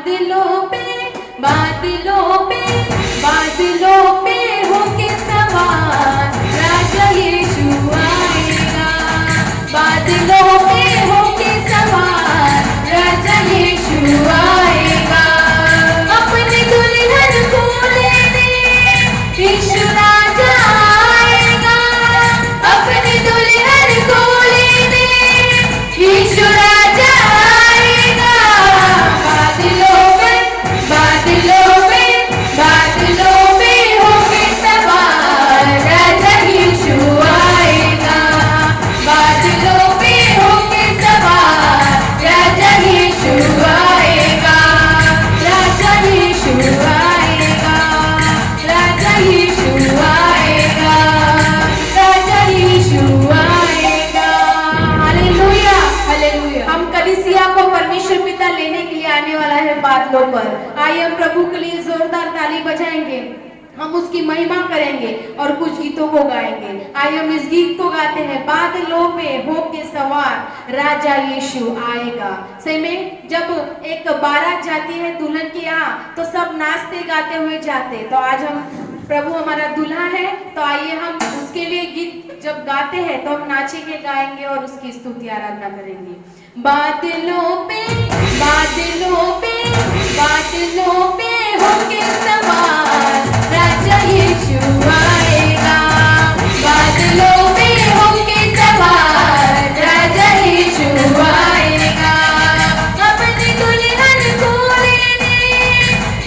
बादलों पे होके सवार राजा यीशु आएगा। बादलों पे होके सवार राजा यीशु आएगा। अपने दुल्हन को लेने यीशु राजा आएगा। अपने दुल्हन को लेने यीशु राजा आएगा। बादलों पे होके सवार राजा यीशु आएगा। बादलों पे होके सवार राजा यीशु आएगा। राजा यीशु आएगा। राजा यीशु आएगा। राजा यीशु आएगा। Hallelujah hallelujah. हम कलीसिया को परमेश्वर पिता लेने के लिए आने वाला है बादलों पर। आइए हम प्रभु के लिए जोरदार ताली बजाएंगे, हम उसकी महिमा करेंगे और कुछ गीतों को गाएंगे। आइए हम इस गीत को गाते हैं, बादलों पे होके सवार राजा यीशु आएगा। सही में जब एक बारात जाती है दुल्हन के यहाँ तो सब नाचते गाते हुए जाते। तो आज हम प्रभु हमारा दूल्हा है, तो आइए हम उसके लिए गीत जब गाते हैं तो हम नाचेंगे गाएंगे और उसकी स्तुति आराधना करेंगे। बादलों पे होके सवार राजा यीशु आएगा। बादलों पे होके सवार राजा यीशु आएगा। अपनी दुल्हन को लेने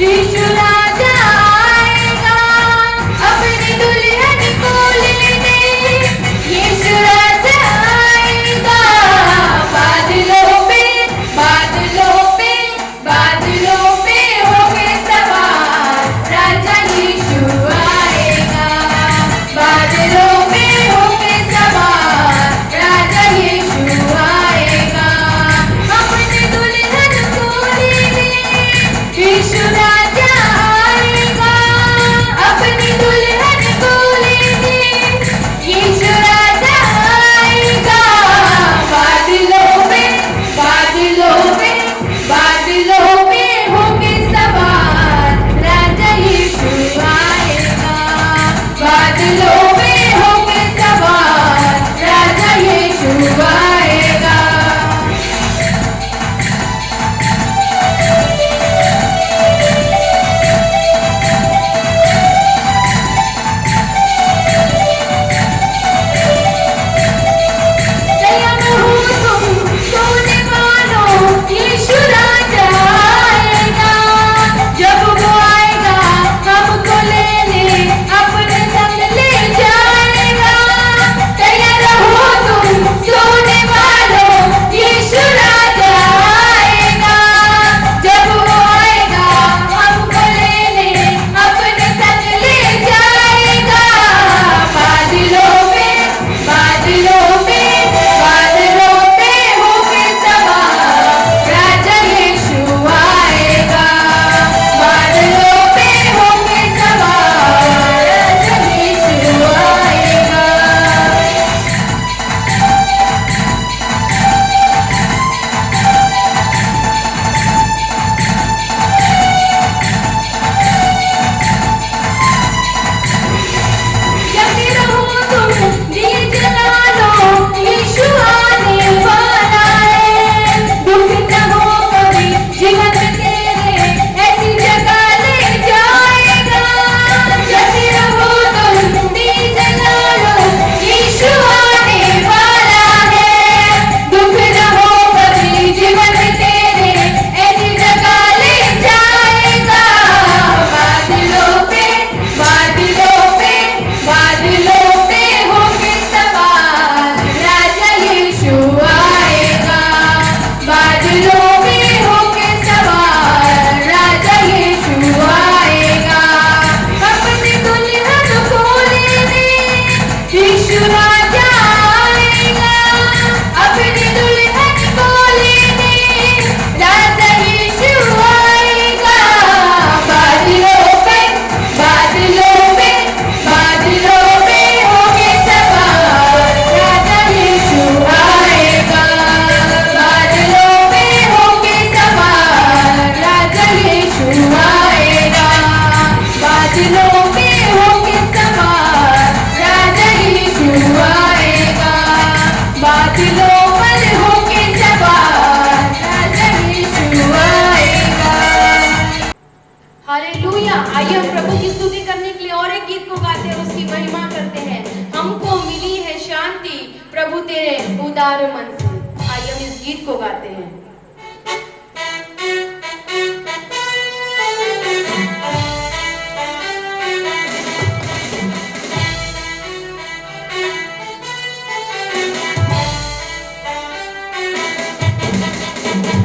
यीशु राजा आएगा। अपनी दुल्हन को लेने यीशु राजा आएगा। बादलों पे होके सवार राजा यीशु आएगा। बादलों पे होके सवार राजा यीशु आएगा। अपनी दुल्हन को लेने यीशु राजा आएगा। अपनी दुल्हन को लेने यीशु राजा आएगा। बादलों पे होके सवार राजा यीशु आएगा। बादलों पे होके सवार राजा यीशु आएगा। सोने वालों यीशु राजा आएगा। जब वो आएगा हमको लेने अपने संग ले जाएगा। तैयार रहो तुम सोने वालों यीशु राजा आएगा। जब वो आएगा हमको लेने अपने संग ले जाएगा। बादलों पे होके सवार राजा यीशु आएगा। बादलों पे होके सवार राजा यीशु आएगा। जगे रहो तुम दिए जला लो यीशु आने वाला है। दुख न हो कभी जीवन तेरे ऐसी जगह ले जाएगा। जगे रहो तुम दिए जला लो यीशु आने वाला है। दुख न हो कभी जीवन तेरे ऐसी जगह ले जाएगा। बादलों पे होके सवार राजा यीशु आएगा। बादलों पे होके सवार राजा यीशु आएगा। अपनी दुल्हन को लेने यीशु राजा आएगा। अपनी दुल्हन को लेने राजा यीशु आएगा। बादलों पे होके सवार राजा यीशु आएगा। बादलों पे होके सवार राजा प्रभु तेरे उदार मन से। आइए हम इस गीत को गाते हैं।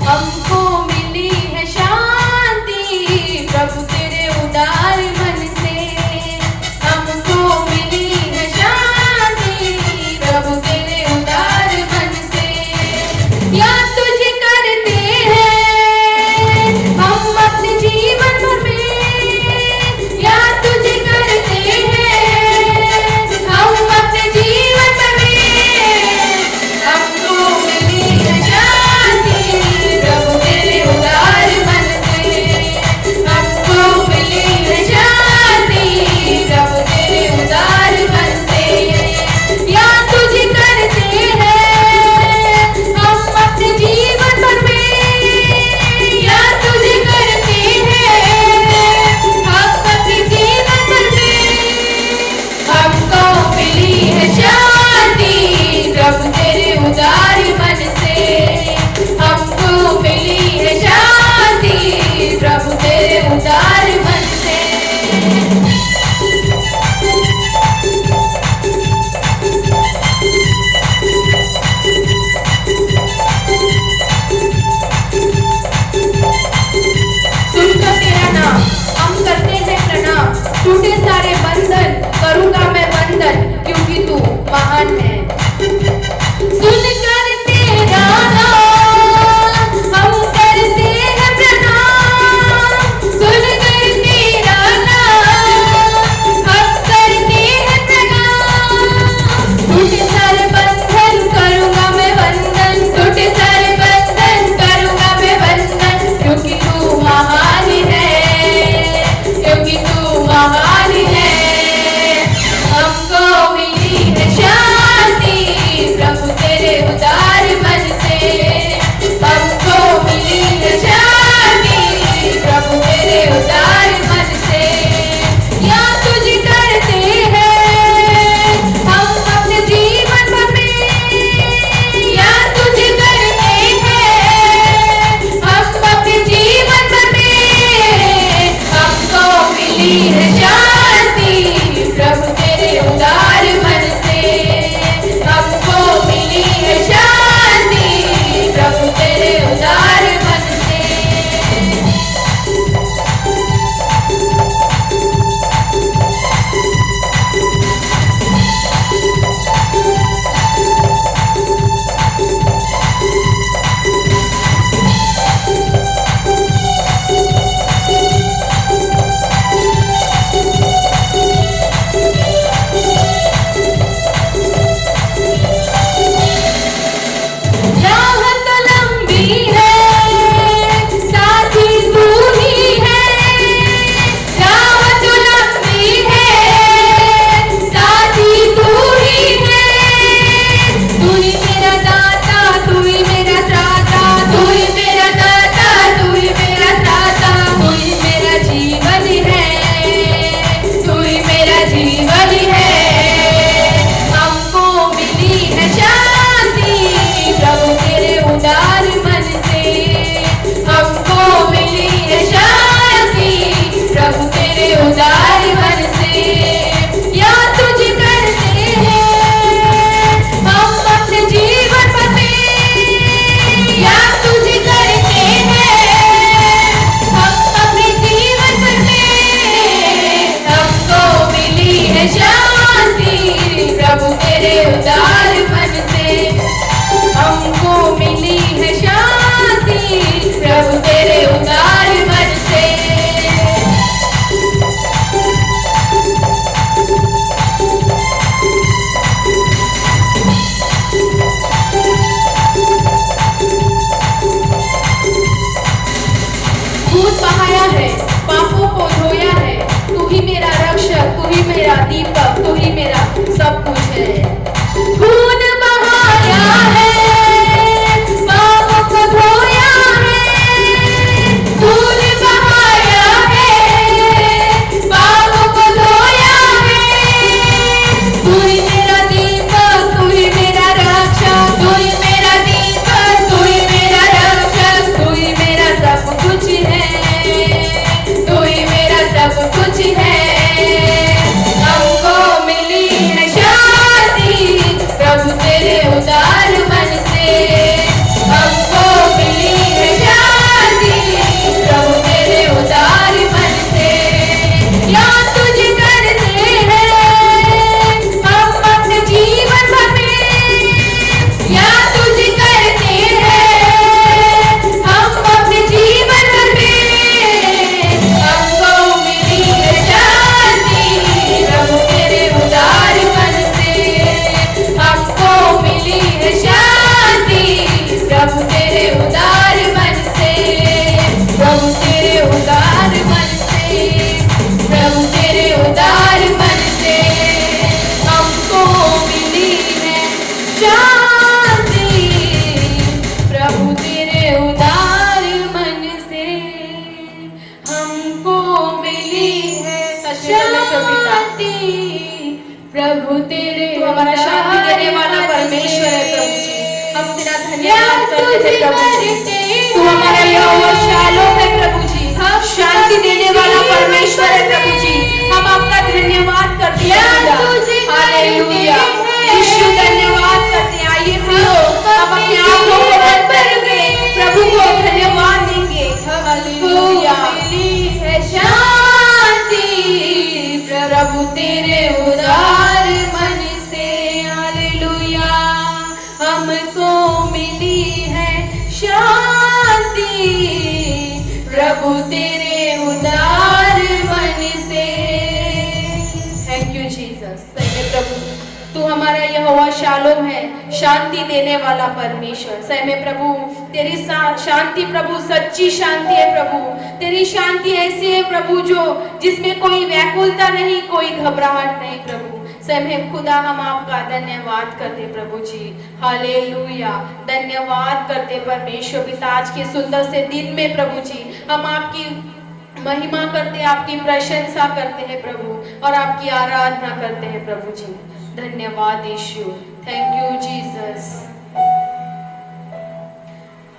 हमको मिली है शांति प्रभु तेरे उदार मन से। हमको मिली है शांति प्रभु तेरे उदार मन से। या तुझे कर हमारा शांति देने वाला परमेश्वर है प्रभु जी। हम तेरा धन्यवाद करते हैं प्रभु जी। तू हमारा यहोवा शालोम है प्रभु जी, शांति देने वाला परमेश्वर है प्रभु जी। हम आपका धन्यवाद करते हैं हालेलुया। यीशु धन्यवाद करते हैं। आइए प्रियो हम अपने आंखों को बंद करेंगे, प्रभु को धन्यवाद देंगे। हालेलुया। शांति प्रभु तेरे उदार मन से, हालेलुया, हमको मिली है शांति प्रभु तेरे उदार मन से। Thank you Jesus. सही प्रभु तू हमारा यहोवा शालोम है, शांति देने वाला परमेश्वर। सही में प्रभु तेरी शांति प्रभु सच्ची शांति है प्रभु। तेरी शांति ऐसी है प्रभु जो जिसमें कोई व्याकुलता नहीं, कोई घबराहट नहीं प्रभु। सही में खुदा हम आपका धन्यवाद करते प्रभु जी। हालेलुया। धन्यवाद करते परमेश्वर पिता आज के सुंदर से दिन में प्रभु जी। हम आपकी महिमा करते, आपकी प्रशंसा करते हैं प्रभु और आपकी आराधना करते हैं प्रभु जी। धन्यवाद Yeshu. Thank you Jesus.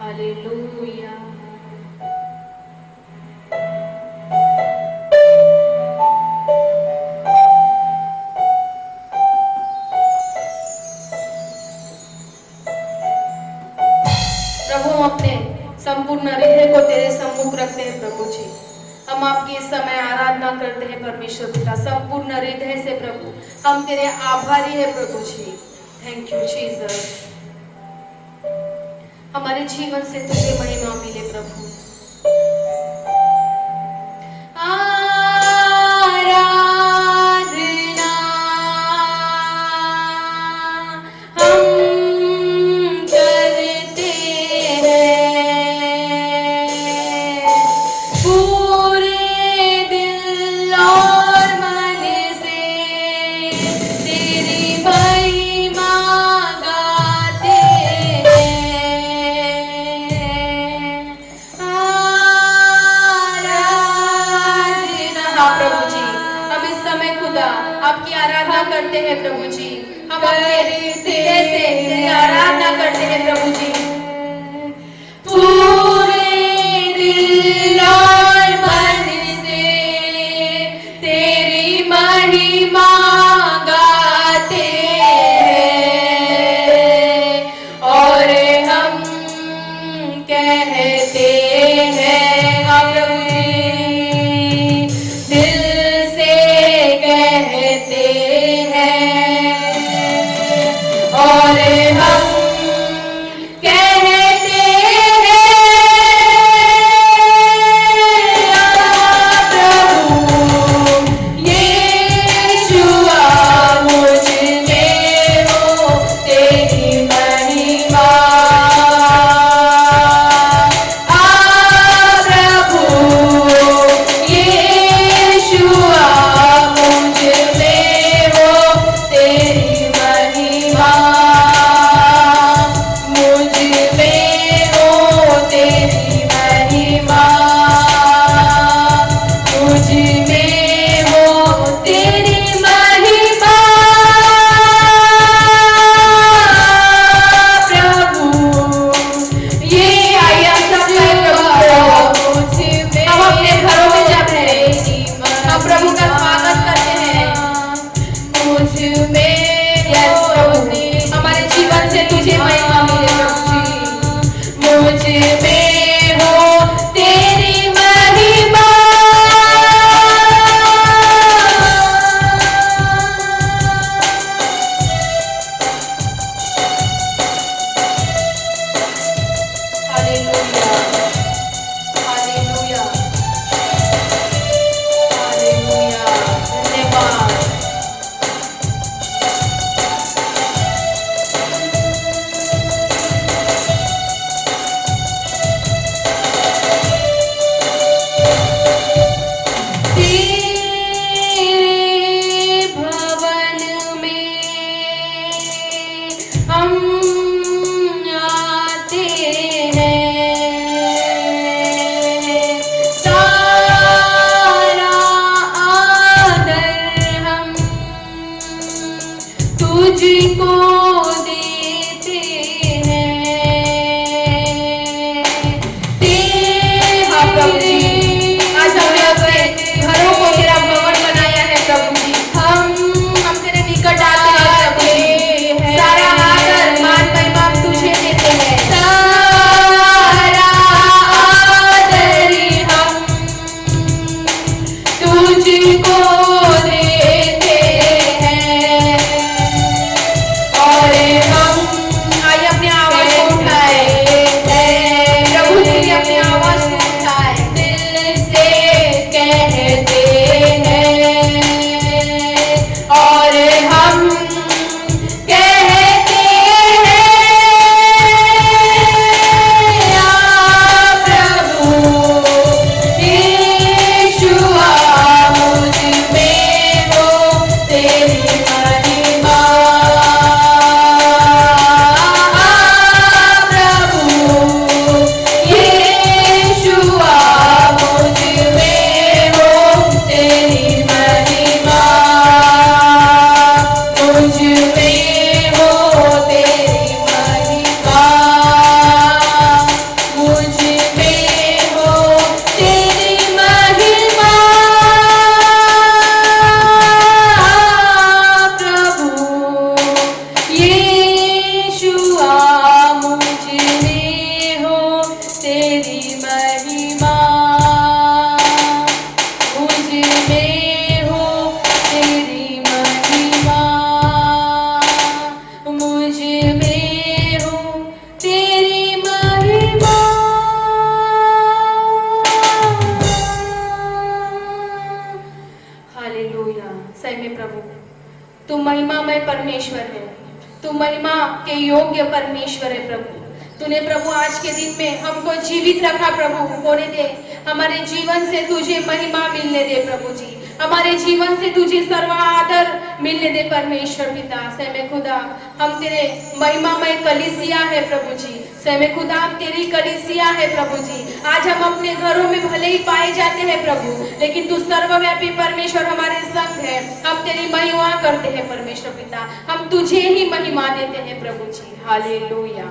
Hallelujah. प्रभु हम अपने संपूर्ण हृदय को तेरे सम्मुख रखते हैं प्रभु जी। हम आपकी इस समय आराधना करते हैं परमेश्वर पिता संपूर्ण हृदय से प्रभु। हम तेरे आभारी है प्रभु जी। Thank you Jesus. हमारे जीवन से तुझे महिमा मिले प्रभु। आराधना हम करते हैं पूरे दिल और मन से, तेरी महिमा गाते हैं। आराधना। हाँ प्रभु जी हम इस समय खुदा आपकी आराधना करते हैं प्रभु जी। हम अपने हृदय से तेरी आराधना करते हैं प्रभु जी। पूरे दिल और मन से तेरी महिमा गाते हैं और हम कहते हैं, हाँ प्रभु जी, दिल से कहते हैं और हम तुझको देते हैं। हाँ प्रभु जी, आज हमने अपने घरों को तेरा भवन बनाया है प्रभु जी। हम तेरे निकट आते हैं प्रभु जी। सारा आदर मान महिमा हम तुझे देते हैं। सारा आदर हम तुझको देते हैं। और हम आइए अपनी आवाज को उठाए, प्रभु जी ने अपनी आवाज को उठाए, दिल से कहते हैं। और हम कहते हैं, आ प्रभु यीशु आ मुझ में हो तेरी महिमा। प्रभु यीशु आ मुझ में हो तेरी महिमा। मुझ में हो तेरी महिमा। मुझ में हो तेरी महिमा। प्रभु यीशु आ मुझ में हो तेरी महिमा। मुझ में हो तेरी महिमा। मुझ में हो तेरी महिमा। हालेलुया। सही में प्रभु तू महिमामय परमेश्वर है, तू महिमा के योग्य परमेश्वर है प्रभु। तूने प्रभु आज के दिन में हमको जीवित रखा प्रभु, होने दे हमारे जीवन से तुझे महिमा मिलने दे प्रभु जी। हमारे जीवन से तुझे सर्व आदर मिलने दे परमेश्वर पिता। सहमे खुदा हम तेरे महिमामय कलीसिया है प्रभु जी। सहमे खुदा हम तेरी कलीसिया है प्रभु जी। आज हम अपने घरों में भले ही पाए जाते हैं प्रभु, लेकिन तू सर्वव्यापी परमेश्वर हमारे संग है। हम तेरी महिमा करते हैं परमेश्वर पिता, हम तुझे ही महिमा देते हैं प्रभु जी। हालेलुया।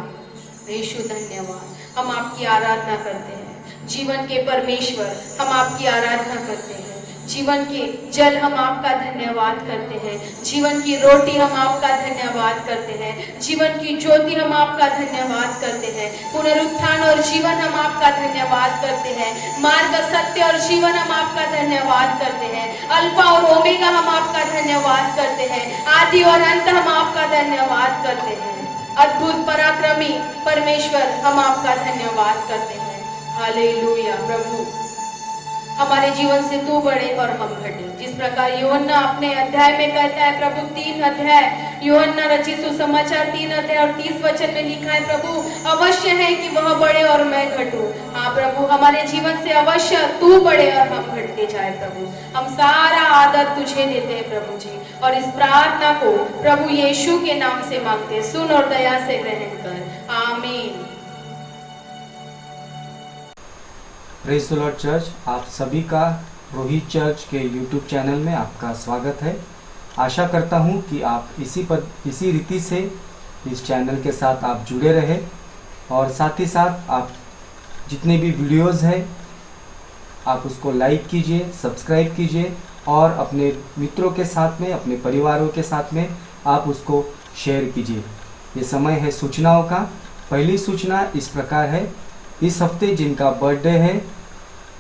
यीशु धन्यवाद। हम आपकी आराधना करते हैं जीवन के परमेश्वर, हम आपकी आराधना करते हैं। जीवन के जल हम आपका धन्यवाद करते हैं। जीवन की रोटी हम आपका धन्यवाद करते हैं। जीवन की ज्योति हम आपका धन्यवाद करते हैं। पुनरुत्थान और जीवन हम आपका धन्यवाद करते हैं। मार्ग, सत्य और जीवन हम आपका धन्यवाद करते हैं। अल्फा और ओमेगा हम आपका धन्यवाद करते हैं। आदि और अंत हम आपका धन्यवाद करते हैं। अद्भुत पराक्रमी परमेश्वर हम आपका धन्यवाद करते हैं। हालेलुया। प्रभु हमारे जीवन से तू बढ़े और हम घटे। जिस प्रकार यूहन्ना अपने अध्याय में कहता है प्रभु, 3 अध्याय यूहन्ना रचित सुसमाचार 3 अध्याय और 30 वचन में लिखा है प्रभु, अवश्य है कि वह बढ़े और मैं घटूं। हाँ प्रभु, हमारे जीवन से अवश्य तू बढ़े और हम घटते जाए प्रभु। हम सारा आदर तुझे देते हैं प्रभु जी, और इस प्रार्थना को प्रभु यीशु के नाम से मांगते हैं। सुन और दया से ग्रहण कर। आमीन। प्रेज द लॉर्ड चर्च, आप सभी का रोहित चर्च के यूट्यूब चैनल में आपका स्वागत है। आशा करता हूं कि आप इसी रीति से इस चैनल के साथ आप जुड़े रहे, और साथ ही साथ आप जितने भी वीडियोस हैं आप उसको लाइक कीजिए, सब्सक्राइब कीजिए, और अपने मित्रों के साथ में, अपने परिवारों के साथ में आप उसको शेयर कीजिए। ये समय है सूचनाओं का। पहली सूचना इस प्रकार है, इस हफ्ते जिनका बर्थडे है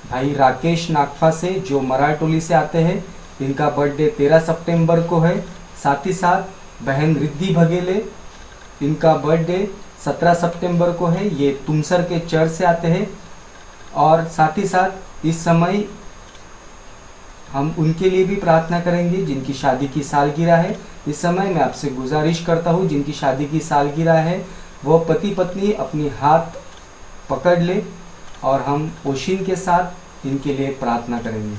भाई राकेश नागफा से, जो मराठोली से आते हैं, इनका बर्थडे 13 सितंबर को है। साथ ही साथ बहन रिद्धि भगेले, इनका बर्थडे 17 सितंबर को है। ये तुमसर के चर्च से आते हैं। और साथ ही साथ इस समय हम उनके लिए भी प्रार्थना करेंगे जिनकी शादी की सालगिरह है। इस समय मैं आपसे गुजारिश करता हूँ, जिनकी शादी की सालगिरह है वो पति पत्नी अपनी हाथ पकड़ ले और हम ओशिन के साथ इनके लिए प्रार्थना करेंगे।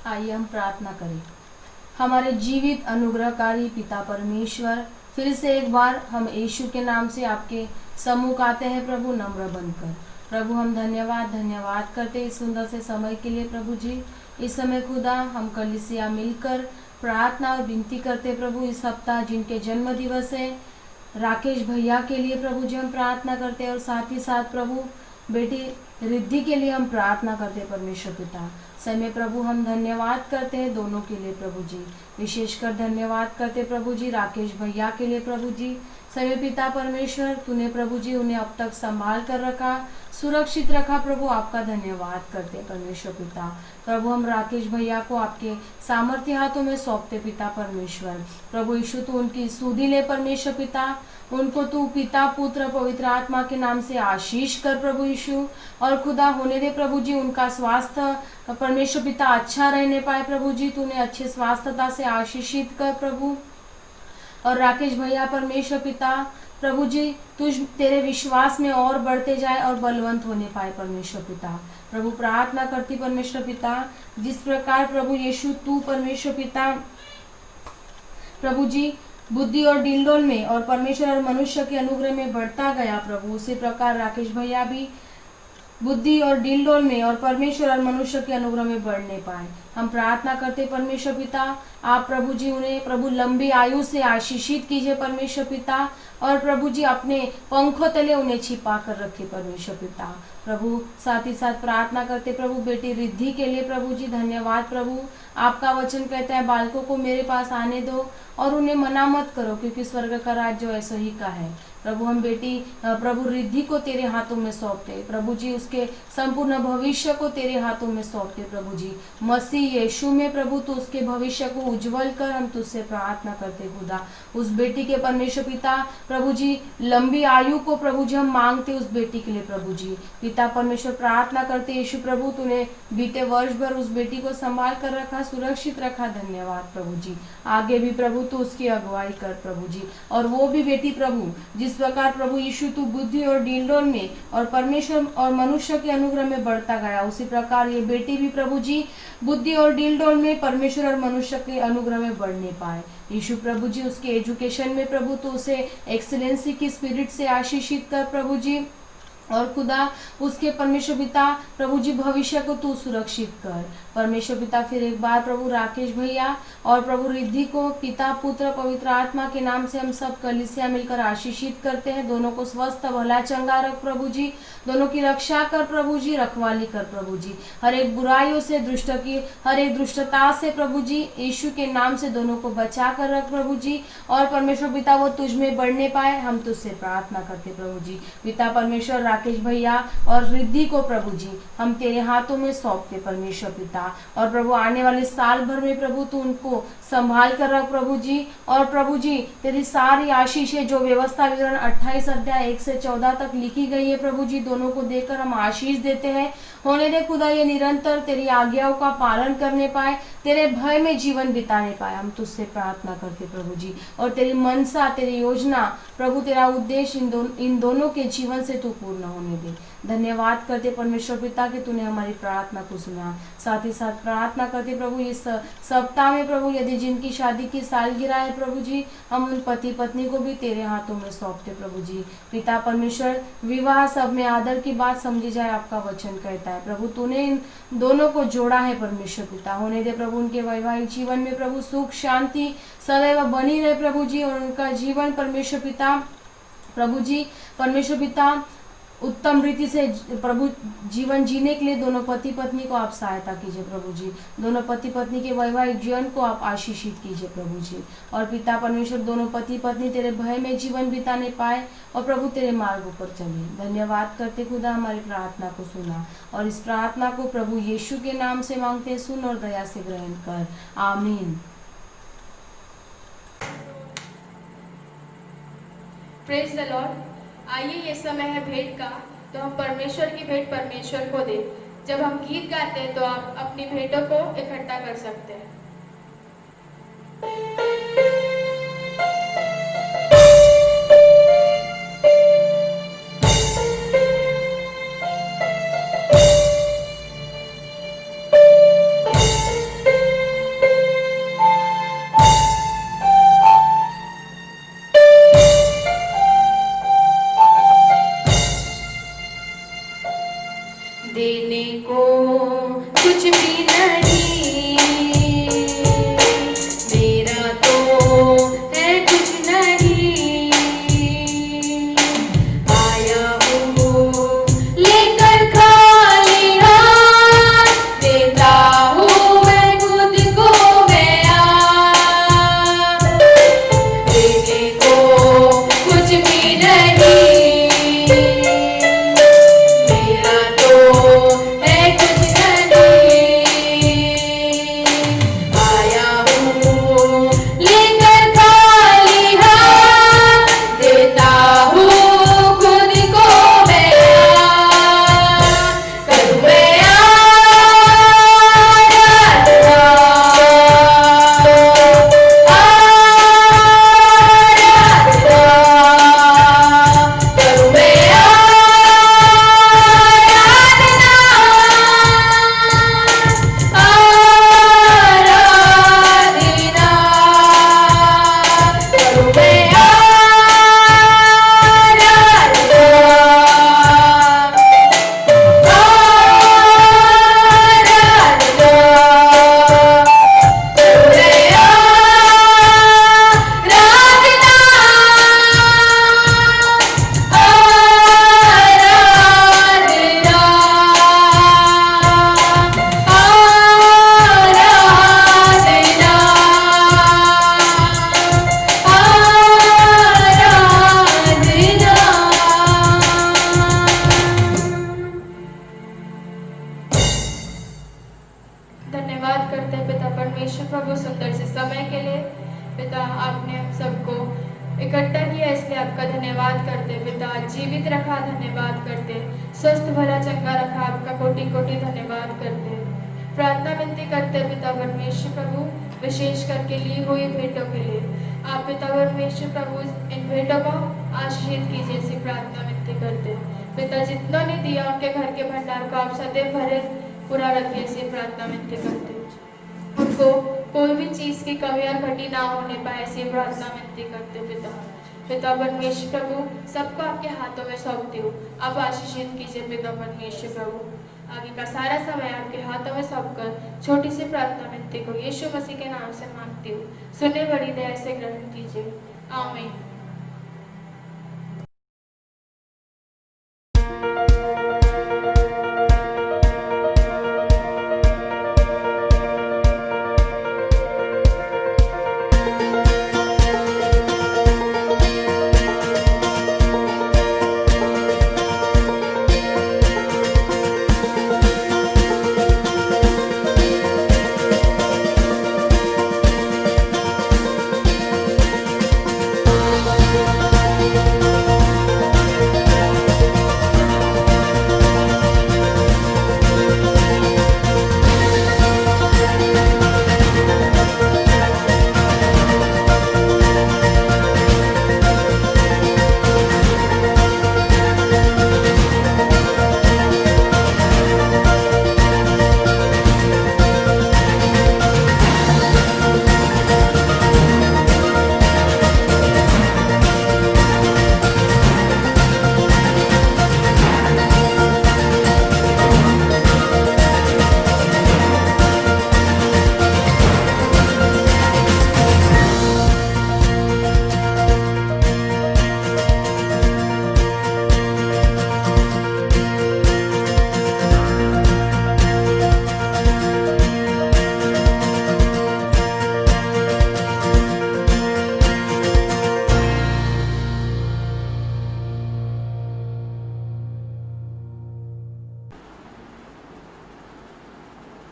आइए हम प्रार्थना करें। हमारे जीवित अनुग्रहकारी पिता परमेश्वर, फिर से एक बार हम यीशु के नाम से आपके सम्मुख आते हैं प्रभु, नम्र बनकर। प्रभु हम धन्यवाद करते इस सुंदर से समय के लिए प्रभु जी। इस समय खुदा हम कलीसिया मिलकर प्रार्थना और विनती करते प्रभु इस सप्ताह जिनके जन्म दिवस है राकेश भैया के लिए प्रभु जी हम प्रार्थना करते हैं, और साथ ही साथ प्रभु बेटी रिद्धि के लिए हम प्रार्थना करते हैं परमेश्वर पिता। समय प्रभु हम धन्यवाद करते हैं दोनों के लिए प्रभु जी, विशेषकर धन्यवाद करते प्रभु जी राकेश भैया के लिए प्रभु जी। समय पिता परमेश्वर तूने प्रभु जी उन्हें अब तक संभाल कर रखा, सुरक्षित रखा प्रभु, आपका धन्यवाद करते परमेश्वर पिता। प्रभु हम राकेश भैया को आपके सामर्थ्य हाथों में सौंपते पिता परमेश्वर। प्रभु यीशु तू उनकी सुधि ले परमेश्वर पिता, उनको तू पिता पुत्र पवित्र आत्मा के नाम से आशीष कर प्रभु यीशु, और खुदा होने दे प्रभु जी उनका स्वास्थ्य परमेश्वर पिता अच्छा रहने पाए प्रभु जी, तूने अच्छे स्वास्थ्यता से आशीषित कर प्रभु। और राकेश भैया परमेश्वर पिता प्रभु जी तुझ तेरे विश्वास में और बढ़ते जाए और बलवंत होने पाए परमेश्वर पिता। प्रभु प्रार्थना करती परमेश्वर पिता जिस प्रकार प्रभु यीशु तू परमेश्वर पिता प्रभु जी बुद्धि और डिलडोल में और परमेश्वर और मनुष्य के अनुग्रह में बढ़ता गया प्रभु, उसी प्रकार राकेश भैया भी बुद्धि और डिलडोल में और परमेश्वर और मनुष्य के अनुग्रह में बढ़ने पाए। हम प्रार्थना करते परमेश्वर पिता आप प्रभु जी उन्हें प्रभु लंबी आयु से आशीषित कीजिए परमेश्वर पिता, और प्रभु जी अपने पंखों तले उन्हें छिपा कर रखे परमेश्वर पिता। प्रभु साथ ही साथ प्रार्थना करते प्रभु बेटी रिद्धि के लिए प्रभु जी धन्यवाद प्रभु, आपका वचन कहता है बालकों को मेरे पास आने दो और उन्हें मना मत करो क्योंकि स्वर्ग का राज्य ऐसा ही का है। प्रभु हम बेटी प्रभु रिद्धि को तेरे हाथों में सौंपते प्रभु जी, उसके संपूर्ण भविष्य को तेरे हाथों में सौंपते प्रभु जी, मसीह यीशु में प्रभु तो उसके भविष्य को उज्जवल कर हम तुझसे प्रार्थना करते खुदा। उस बेटी के परमेश्वर पिता प्रभु जी लंबी आयु को प्रभु जी हम मांगते उस बेटी के लिए प्रभु जी। पिता परमेश्वर प्रार्थना करते यीशु प्रभु तूने बीते वर्ष भर उस बेटी को संभाल कर रखा, सुरक्षित रखा, धन्यवाद प्रभु जी। आगे भी प्रभु तू उसकी अगुवाई कर प्रभु जी, और वो भी बेटी प्रभु जिस प्रकार प्रभु यीशु तू बुद्धि और डिलडोल में और परमेश्वर और मनुष्य के अनुग्रह में बढ़ता गया, उसी प्रकार ये बेटी भी प्रभु जी बुद्धि और डिलडोल में परमेश्वर और मनुष्य के अनुग्रह में बढ़ने पाए। यीशु प्रभु जी उसके एजुकेशन में प्रभु तो उसे एक्सीलेंसी की स्पिरिट से आशीषित कर प्रभु जी, और खुदा उसके परमेश्वर पिता प्रभु जी भविष्य को तू सुरक्षित कर परमेश्वर पिता। फिर एक बार प्रभु राकेश भैया और प्रभु रिद्धि को पिता पुत्र पवित्र आत्मा के नाम से हम सब कलीसिया मिलकर आशीषित करते हैं। दोनों को स्वस्थ भला चंगा रख प्रभु जी, दोनों की रक्षा कर प्रभु जी, रखवाली कर प्रभु जी, हर एक बुराइयों से दुष्ट की हर एक दुष्टता से प्रभु जी यीशु के नाम से दोनों को बचा कर रख प्रभु जी, और परमेश्वर पिता वो तुझ में बढ़ने पाए हम तुझसे प्रार्थना करते प्रभु जी। पिता परमेश्वर राकेश भैया और रिद्धि को प्रभु जी हम तेरे हाथों में सौंपते परमेश्वर पिता, और प्रभु आने वाले साल भर में प्रभु तू उनको संभाल कर रख प्रभु जी, और प्रभु जी तेरी सारी आशीषें जो व्यवस्था विवरण 28 अध्याय 1 से 14 तक लिखी गई है प्रभु जी दोनों को देकर हम आशीष देते हैं। होने दे खुदा ये निरंतर तेरी आज्ञाओं का पालन करने पाए, तेरे भय में जीवन बिताने पाए, हम तुझसे प्रार्थना करते प्रभु जी। और तेरी मनसा तेरी योजना प्रभु तेरा उद्देश्य इन दोनों के जीवन से तू पूर्ण होने दे। धन्यवाद करते परमेश्वर पिता कि तूने हमारी प्रार्थना को सुना। साथ ही साथ प्रार्थना करते प्रभु इस सप्ताह में प्रभु यदि जिनकी शादी की सालगिरह है प्रभु जी हम उन पति पत्नी को भी तेरे हाथों में सौंपते प्रभु जी। पिता परमेश्वर विवाह सब में आदर की बात समझी जाए आपका वचन कहता है प्रभु तूने इन दोनों को जोड़ा है परमेश्वर पिता। होने दे प्रभु उनके वैवाहिक जीवन में प्रभु सुख शांति सदैव बनी रहे प्रभु जी, और उनका जीवन परमेश्वर पिता प्रभु जी परमेश्वर पिता उत्तम रीति से प्रभु जीवन जीने के लिए दोनों पति पत्नी को आप सहायता कीजिए प्रभु जी। दोनों पति पत्नी के वैवाहिक जीवन को आप आशीषित कीजिए प्रभु जी, और पिता परमेश्वर दोनों पति पत्नी तेरे भय में जीवन बिताने पाए और प्रभु तेरे मार्गों पर चले। धन्यवाद करते खुदा हमारी प्रार्थना को सुना, और इस प्रार्थना को प्रभु यीशु के नाम से मांगते सुन और दया से ग्रहण कर, आमीन। Praise the Lord. आइए ये समय है भेंट का, तो हम परमेश्वर की भेंट परमेश्वर को दें। जब हम गीत गाते हैं तो आप अपनी भेंटों को इकट्ठा कर सकते हैं। देने को कुछ भी नहीं इकट्ठा किया इसलिए आपका धन्यवाद करते पिता। जीवित रखा धन्यवाद करते, स्वस्थ भला चंगा रखा आपका कोटि कोटि धन्यवाद करते। प्रार्थना विनती करते पिता परमेश्वर प्रभु, विशेष करके ली हुई भेंटों के लिए आप पिता परमेश्वर प्रभु इन भेंटों को आशीषित कीजिए, ऐसी प्रार्थना विनती करते पिता। जितना ने दिया उनके घर के भंडार को आप सदैव भरे पूरा रखिए, ऐसी प्रार्थना विनती करते। उनको कोई भी चीज की कमी या घटी ना होने पाए, ऐसी प्रार्थना विनती करते पिता। पिता परमेश्वर प्रभु, सबको आपके हाथों में सौंपती हूँ, आप आशीषित कीजिए पिता परमेश्वर प्रभु। आगे का सारा समय आपके हाथों में सौंपकर छोटी सी प्रार्थना विनती को यीशु मसीह के नाम से मांगती हूँ, सुने बड़ी दया से ग्रहण कीजिए, आमीन।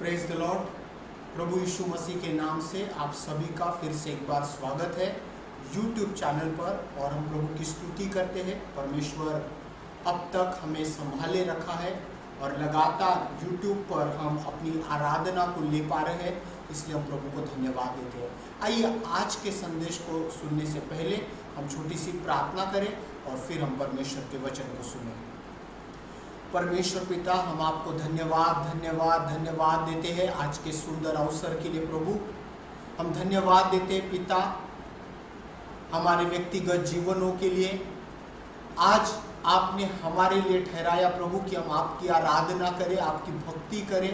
Praise the lord. प्रभु यीशु मसीह के नाम से आप सभी का फिर से एक बार स्वागत है YouTube चैनल पर। और हम प्रभु की स्तुति करते हैं। परमेश्वर अब तक हमें संभाले रखा है और लगातार YouTube पर हम अपनी आराधना को ले पा रहे हैं, इसलिए हम प्रभु को धन्यवाद देते हैं। आइए आज के संदेश को सुनने से पहले हम छोटी सी प्रार्थना करें और फिर हम परमेश्वर के वचन को सुनें। परमेश्वर पिता, हम आपको धन्यवाद धन्यवाद धन्यवाद देते हैं आज के सुंदर अवसर के लिए। प्रभु हम धन्यवाद देते हैं पिता हमारे व्यक्तिगत जीवनों के लिए। आज आपने हमारे लिए ठहराया प्रभु कि हम आपकी आराधना करें, आपकी भक्ति करें।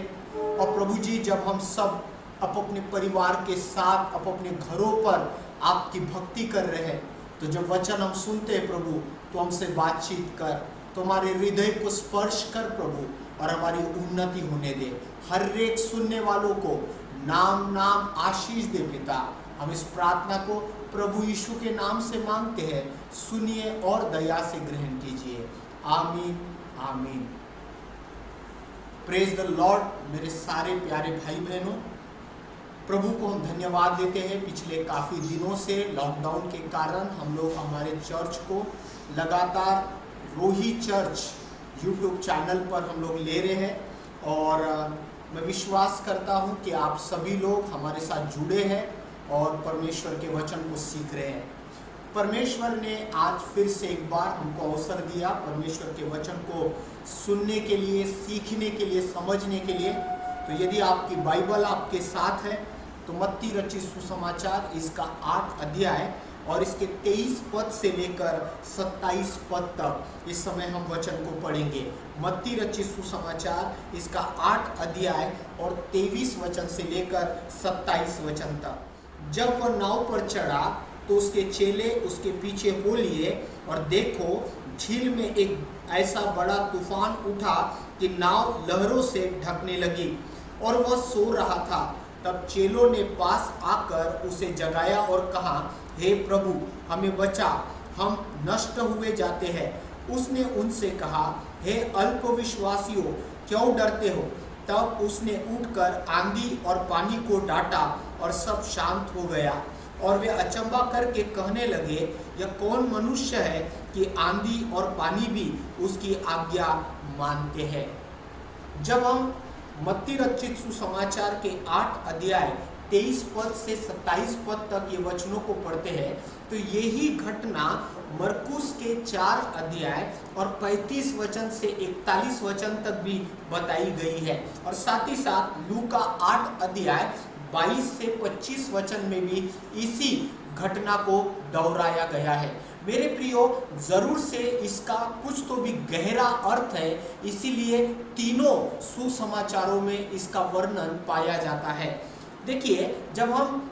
और प्रभु जी, जब हम सब अपने परिवार के साथ अपने घरों पर आपकी भक्ति कर रहे हैं, तो जब वचन हम सुनते हैं प्रभु, तो हमसे बातचीत कर, तो हमारे हृदय को स्पर्श कर प्रभु, और हमारी उन्नति होने दे। हर एक सुनने वालों को नाम नाम आशीष दे पिता। हम इस प्रार्थना को प्रभु यीशु के नाम से मांगते हैं, सुनिए और दया से ग्रहण कीजिए, आमीन आमीन। Praise the Lord. मेरे सारे प्यारे भाई बहनों, प्रभु को हम धन्यवाद देते हैं। पिछले काफ़ी दिनों से लॉकडाउन के कारण हम लोग हमारे चर्च को लगातार रोही चर्च यूट्यूब चैनल पर हम लोग ले रहे हैं। और मैं विश्वास करता हूं कि आप सभी लोग हमारे साथ जुड़े हैं और परमेश्वर के वचन को सीख रहे हैं। परमेश्वर ने आज फिर से एक बार हमको अवसर दिया परमेश्वर के वचन को सुनने के लिए, सीखने के लिए, समझने के लिए। तो यदि आपकी बाइबल आपके साथ है तो मत्ती रचित सुसमाचार इसका 8 अध्याय और इसके 23 पद से लेकर 27 पद तक इस समय हम वचन को पढ़ेंगे। मत्ती रचित सुसमाचार इसका 8 अध्याय और 23 वचन से लेकर 27 वचन तक। जब वह नाव पर चढ़ा तो उसके चेले उसके पीछे हो लिए, और देखो झील में एक ऐसा बड़ा तूफान उठा कि नाव लहरों से ढकने लगी और वह सो रहा था। तब चेलों ने पास आकर उसे जगाया और कहा, हे प्रभु हमें बचा, हम नष्ट हुए जाते हैं। उसने उनसे कहा, हे अल्पविश्वासियों, क्यों डरते हो? तब उसने उठकर आंधी और पानी को डांटा और सब शांत हो गया। और वे अचंभा करके कहने लगे, यह कौन मनुष्य है कि आंधी और पानी भी उसकी आज्ञा मानते हैं। जब हम मत्ती रचित सुसमाचार के 8 अध्याय 23 पद से 27 पद तक ये वचनों को पढ़ते हैं तो यही घटना मरकुस के 4 अध्याय और 35 वचन से 41 वचन तक भी बताई गई है, और साथ ही साथ लूका 8 अध्याय 22 से 25 वचन में भी इसी घटना को दोहराया गया है। मेरे प्रियो, जरूर से इसका कुछ तो भी गहरा अर्थ है, इसीलिए तीनों सुसमाचारों में इसका वर्णन पाया जाता है। देखिए, जब हम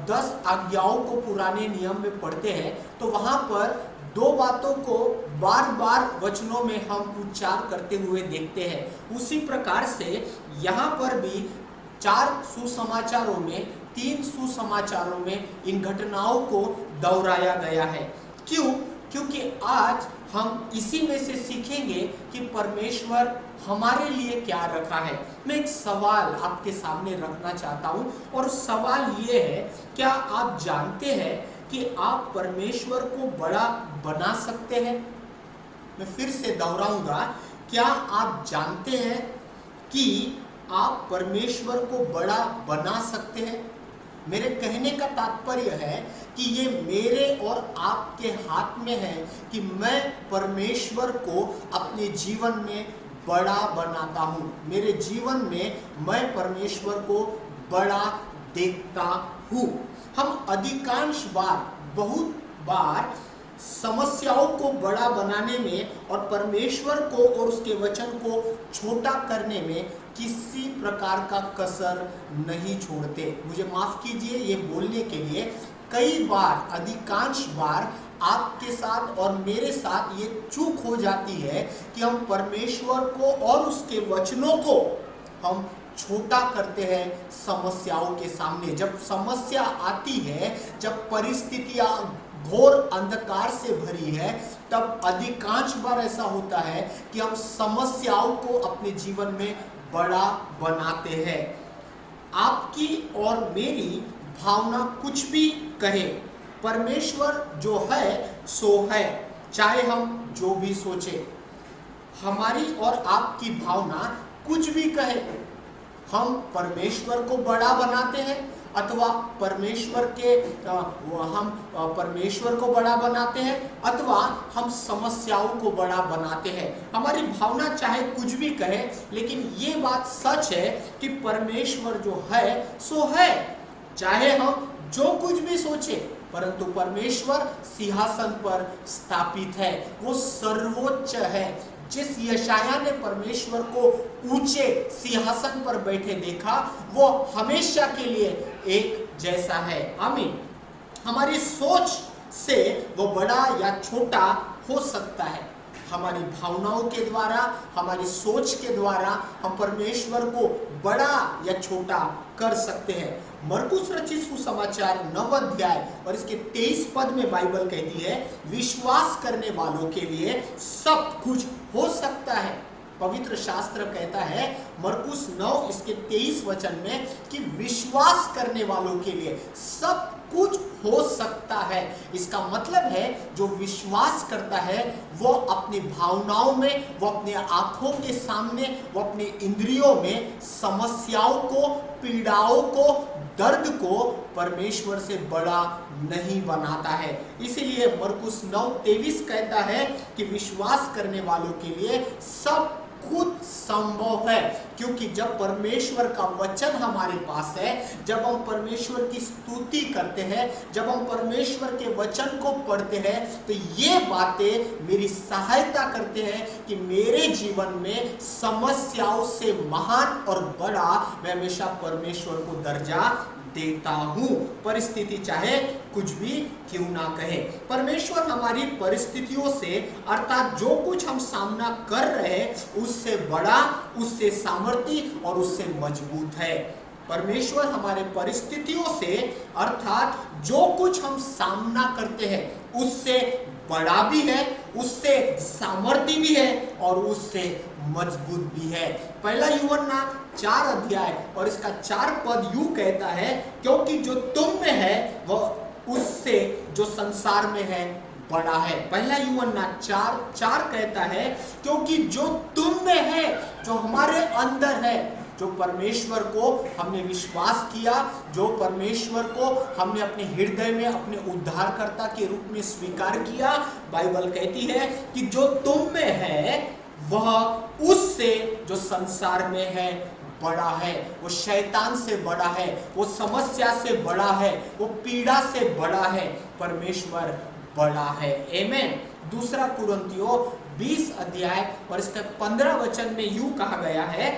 10 आज्ञाओं को पुराने नियम में पढ़ते हैं तो वहां पर 2 बातों को बार बार वचनों में हम उच्चार करते हुए देखते हैं। उसी प्रकार से यहाँ पर भी 4 सुसमाचारों में 3 सुसमाचारों में इन घटनाओं को दोहराया गया है। क्यों? क्योंकि आज हम इसी में से सीखेंगे कि परमेश्वर हमारे लिए क्या रखा है। मैं एक सवाल आपके सामने रखना चाहता हूं, और सवाल ये है, क्या आप जानते हैं कि आप परमेश्वर को बड़ा बना सकते हैं? मैं फिर से दोहराऊंगा, क्या आप जानते हैं कि आप परमेश्वर को बड़ा बना सकते हैं? मेरे कहने का तात्पर्य है कि ये मेरे और आपके हाथ में है कि मैं परमेश्वर को अपने जीवन में बड़ा बनाता हूँ। मेरे जीवन में मैं परमेश्वर को बड़ा देखता हूँ। हम अधिकांश बार, बहुत बार समस्याओं को बड़ा बनाने में और परमेश्वर को और उसके वचन को छोटा करने में किसी प्रकार का कसर नहीं छोड़ते। मुझे माफ कीजिए ये बोलने के लिए, कई बार, अधिकांश बार आपके साथ और मेरे साथ ये चूक हो जाती है कि हम परमेश्वर को और उसके वचनों को हम छोटा करते हैं समस्याओं के सामने। जब समस्या आती है, जब परिस्थितियां घोर अंधकार से भरी है, तब अधिकांश बार ऐसा होता है कि हम समस्याओं को अपने जीवन में बड़ा बनाते हैं। आपकी और मेरी भावना कुछ भी कहे, परमेश्वर जो है सो है, चाहे हम जो भी सोचे। हमारी और आपकी भावना कुछ भी कहे, हम परमेश्वर को बड़ा बनाते हैं अथवा परमेश्वर को बड़ा बनाते हैं अथवा हम समस्याओं को बड़ा बनाते हैं। हमारी भावना चाहे कुछ भी कहे, लेकिन ये बात सच है कि परमेश्वर जो है सो है, चाहे हम जो कुछ भी सोचे, परंतु परमेश्वर सिंहासन पर स्थापित है, वो सर्वोच्च है। जिस यशाया ने परमेश्वर को ऊंचे सिंहासन पर बैठे देखा, वो हमेशा के लिए एक जैसा है। आमीन। हमारी सोच से वो बड़ा या छोटा हो सकता है। हमारी भावनाओं के द्वारा, हमारी सोच के द्वारा हम परमेश्वर को बड़ा या छोटा कर सकते हैं। मरकुस रचित सुसमाचार 9 अध्याय और इसके 23 पद में बाइबल कहती है, विश्वास करने वालों के लिए सब कुछ हो सकता है। पवित्र शास्त्र कहता है मरकुस 9 इसके 23 वचन में कि विश्वास करने वालों के लिए सब कुछ हो सकता है। इसका मतलब है जो विश्वास करता है वो अपनी भावनाओं में, वो अपने आंखों के सामने, वो अपने इंद्रियों में समस्याओं को, पीड़ाओं को, दर्द को परमेश्वर से बड़ा नहीं बनाता है। इसीलिए मरकुस 9:23 कहता है कि विश्वास करने वालों के लिए सब कुछ संभव है, क्योंकि जब परमेश्वर का वचन हमारे पास है, जब हम परमेश्वर की स्तुति करते हैं, जब हम परमेश्वर के वचन को पढ़ते हैं, तो ये बातें मेरी सहायता करते हैं कि मेरे जीवन में समस्याओं से महान और बड़ा मैं हमेशा परमेश्वर को दर्जा देता हूं, परिस्थिति चाहे कुछ भी क्यों ना कहे। परमेश्वर हमारी परिस्थितियों से, अर्थात जो कुछ हम सामना कर रहे हैं उससे बड़ा, उससे सामर्थी और उससे मजबूत है। परमेश्वर हमारे परिस्थितियों से, अर्थात जो कुछ हम सामना करते हैं उससे बड़ा भी है, उससे सामर्थी भी है और उससे मजबूत भी है। पहला यूहन्ना 4 अध्याय और इसका 4 पद यूं कहता है, क्योंकि जो तुम में है वह उससे जो संसार में है बड़ा है। पहला यूहन्ना 4:4 कहता है, क्योंकि जो तुम में है, जो हमारे अंदर है, जो परमेश्वर को हमने विश्वास किया, जो परमेश्वर को हमने अपने हृदय में अपने उद्धारकर्ता के रूप में स्वीकार किया, बाइबल कहती है कि जो तुम में है वह उससे जो संसार में है बड़ा है। वो शैतान से बड़ा है, वो समस्या से बड़ा है, वो पीड़ा से बड़ा है, परमेश्वर बड़ा है। आमीन। दूसरा कुरिन्थियों 20 अध्याय और इसके 15 वचन में यूं कहा गया है,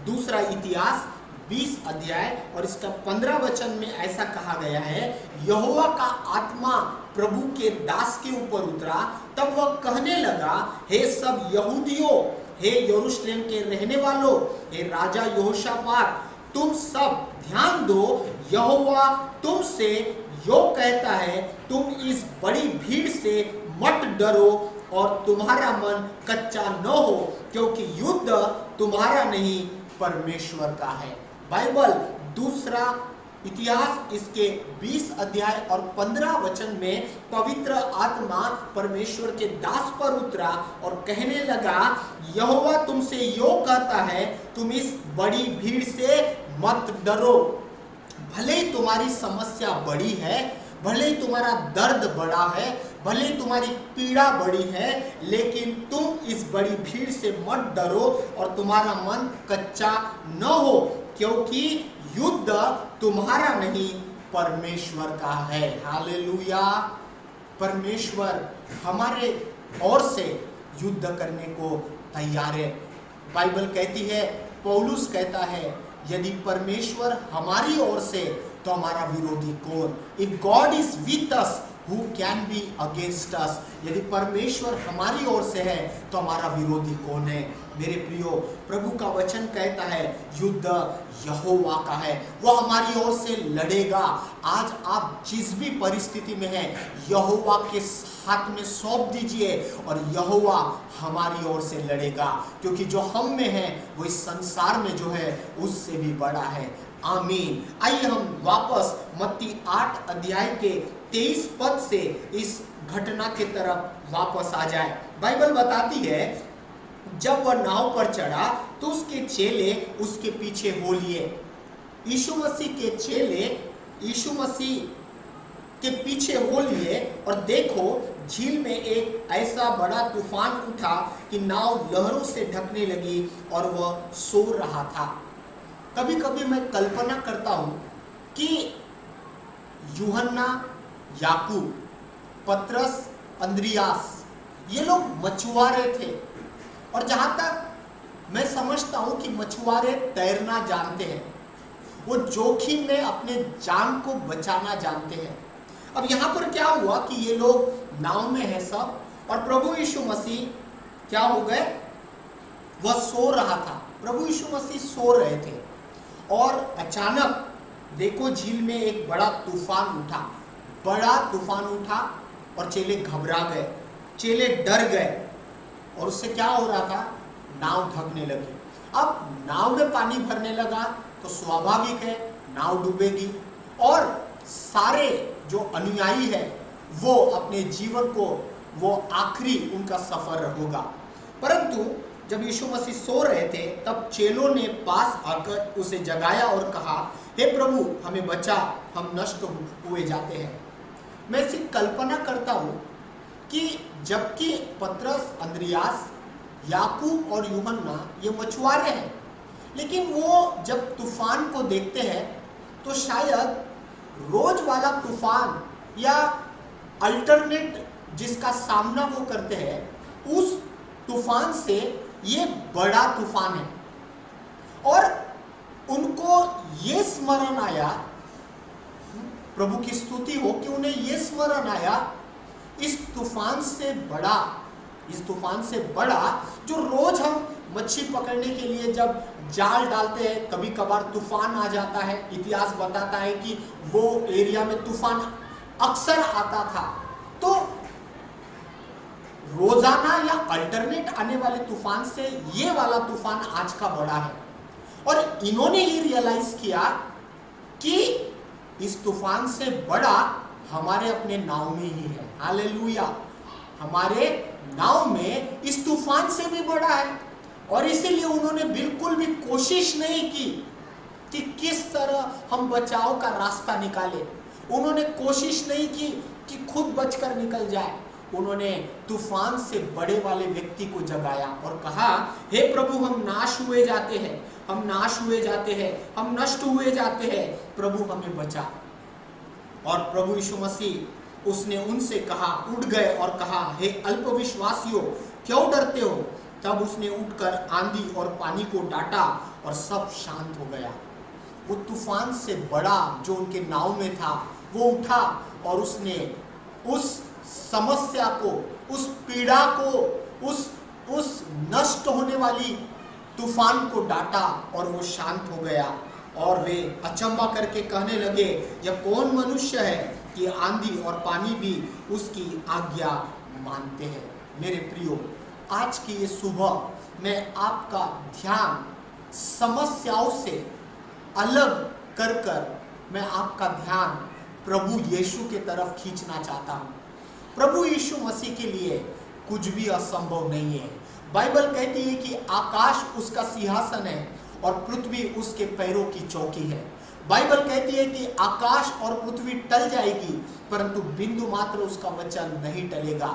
दूसरा इतिहास 20 अध्याय और इसका 15 वचन में ऐसा कहा गया है, यहोवा का आत्मा प्रभु के दास के ऊपर उतरा, तब वह कहने लगा, हे सब यहूदियों, हे यरूशलेम के रहने वालों, हे राजा यहोशापात, तुम सब ध्यान दो, यहोवा तुमसे यो कहता है, तुम इस बड़ी भीड़ से मत डरो और तुम्हारा मन कच्चा न हो, क्योंकि युद्ध तुम्हारा नहीं परमेश्वर का है। बाइबल दूसरा इतिहास इसके 20 अध्याय और 15 वचन में पवित्र आत्मा परमेश्वर के दास पर उतरा और कहने लगा, यहोवा तुमसे यो कहता है, तुम इस बड़ी भीड़ से मत डरो। भले ही तुम्हारी समस्या बड़ी है, भले ही तुम्हारा दर्द बड़ा है, भले ही तुम्हारी पीड़ा बड़ी है, लेकिन तुम इस बड़ी भीड़ से मत डरो और तुम्हारा मन कच्चा न हो, क्योंकि युद्ध तुम्हारा नहीं परमेश्वर का है। हालेलुया। परमेश्वर हमारे ओर से युद्ध करने को तैयार है। बाइबल कहती है, पौलुस कहता है, यदि परमेश्वर हमारी ओर से तो हमारा विरोधी कौन? If God is with us, who can be against us? यदि परमेश्वर हमारी ओर से है तो हमारा विरोधी कौन है? मेरे प्रियो, प्रभु का वचन कहता है, युद्ध यहोवा का है, वो हमारी ओर से लड़ेगा। आज आप जिस भी परिस्थिति में हैं, यहोवा के हाथ में सौंप दीजिए और यहोवा हमारी ओर से लड़ेगा, क्योंकि जो हम में है वो इस संसार में जो है उससे भी बड़ा है। आमीन। आइए हम वापस मत्ती 8 अध्याय के 23 पद से इस घटना की तरफ वापस आ जाए। बाइबल बताती है, जब वह नाव पर चढ़ा तो उसके चेले उसके पीछे हो लिए। यीशु मसीह के चेले यीशु मसीह के पीछे हो लिए और देखो, झील में एक ऐसा बड़ा तूफान उठा कि नाव लहरों से ढकने लगी और वह सो रहा था। कभी कभी मैं कल्पना करता हूं कि यूहन्ना, याकूब, पतरस, अंद्रियास, ये लोग मछुआरे थे, और जहां तक मैं समझता हूं कि मछुआरे तैरना जानते हैं, वो जोखिम में अपने जान को बचाना जानते हैं। अब यहाँ पर क्या हुआ कि ये लोग नाव में है सब, और प्रभु यीशु मसीह क्या हो गए, वह सो रहा था। प्रभु यीशु मसीह सो रहे थे और अचानक देखो, झील में एक बड़ा तूफान उठा, बड़ा तूफान उठा और चेले घबरा गए, चेले डर गए, और उससे क्या हो रहा था, नाव ढकने लगी। अब नाव में पानी भरने लगा तो स्वाभाविक है नाव डूबेगी, और सारे जो अनुयायी है वो अपने जीवन को, वो आखिरी उनका सफर होगा। परंतु जब यीशु मसीह सो रहे थे तब चेलों ने पास आकर उसे जगाया और कहा, हे प्रभु हमें बचा, हम नष्ट हुए जाते हैं। मैं इसकी कल्पना करता हूँ कि जबकि पतरस, अंद्रियास, याकूब और यूहन्ना ये मछुआरे हैं, लेकिन वो जब तूफान को देखते हैं तो शायद रोज वाला तूफान या अल्टरनेट जिसका सामना वो करते हैं, उस तूफान से ये बड़ा तूफान है। और उनको ये स्मरण आया, प्रभु की स्तुति हो कि उन्हें ये स्मरण आया, इस तूफान से बड़ा जो रोज हम मच्छी पकड़ने के लिए जब जाल डालते हैं, कभी कभार तूफान आ जाता है। इतिहास बताता है कि वो एरिया में तूफान अक्सर आता था, तो रोजाना या अल्टरनेट आने वाले तूफान से ये वाला तूफान आज का बड़ा है। और इन्होंने ये रियलाइज किया कि इस तूफान से बड़ा हमारे अपने नाव में ही है। हालेलुया। हमारे नाव में इस तूफान से भी बड़ा है। और इसीलिए उन्होंने बिल्कुल भी कोशिश नहीं की कि किस तरह हम बचाव का रास्ता निकाले। उन्होंने कोशिश नहीं की कि खुद बचकर निकल जाए। उन्होंने तूफान से बड़े वाले व्यक्ति को जगाया और कहा, हे प्रभु, हम नाश हुए जाते हैं, हम नाश हुए जाते हैं, हम नष्ट हुए जाते हैं, प्रभु हमें बचा। और प्रभु यीशु मसीह उसने उनसे कहा, उठ गए और कहा, हे अल्पविश्वासियों, क्यों डरते हो? तब उसने उठकर आंधी और पानी को डांटा और सब शांत हो गया। वो तूफान से बड़ा जो उनके नाव में था वो उठा और उसने उस समस्या को, उस पीड़ा को, उस नष्ट होने वाली तूफान को डांटा और वो शांत हो गया। और वे अचंभा करके कहने लगे, यह कौन मनुष्य है कि आंधी और पानी भी उसकी आज्ञा मानते हैं। मेरे प्रियो, आज की ये सुबह मैं आपका ध्यान समस्याओं से अलग कर मैं आपका ध्यान प्रभु यीशु के तरफ खींचना चाहता हूँ। प्रभु यीशु मसीह के लिए कुछ भी असंभव नहीं है। बाइबल कहती है कि आकाश उसका सिंहासन है और पृथ्वी उसके पैरों की चौकी है। बाइबल कहती है कि आकाश और पृथ्वी टल जाएगी परंतु बिंदु मात्र उसका वचन नहीं टलेगा।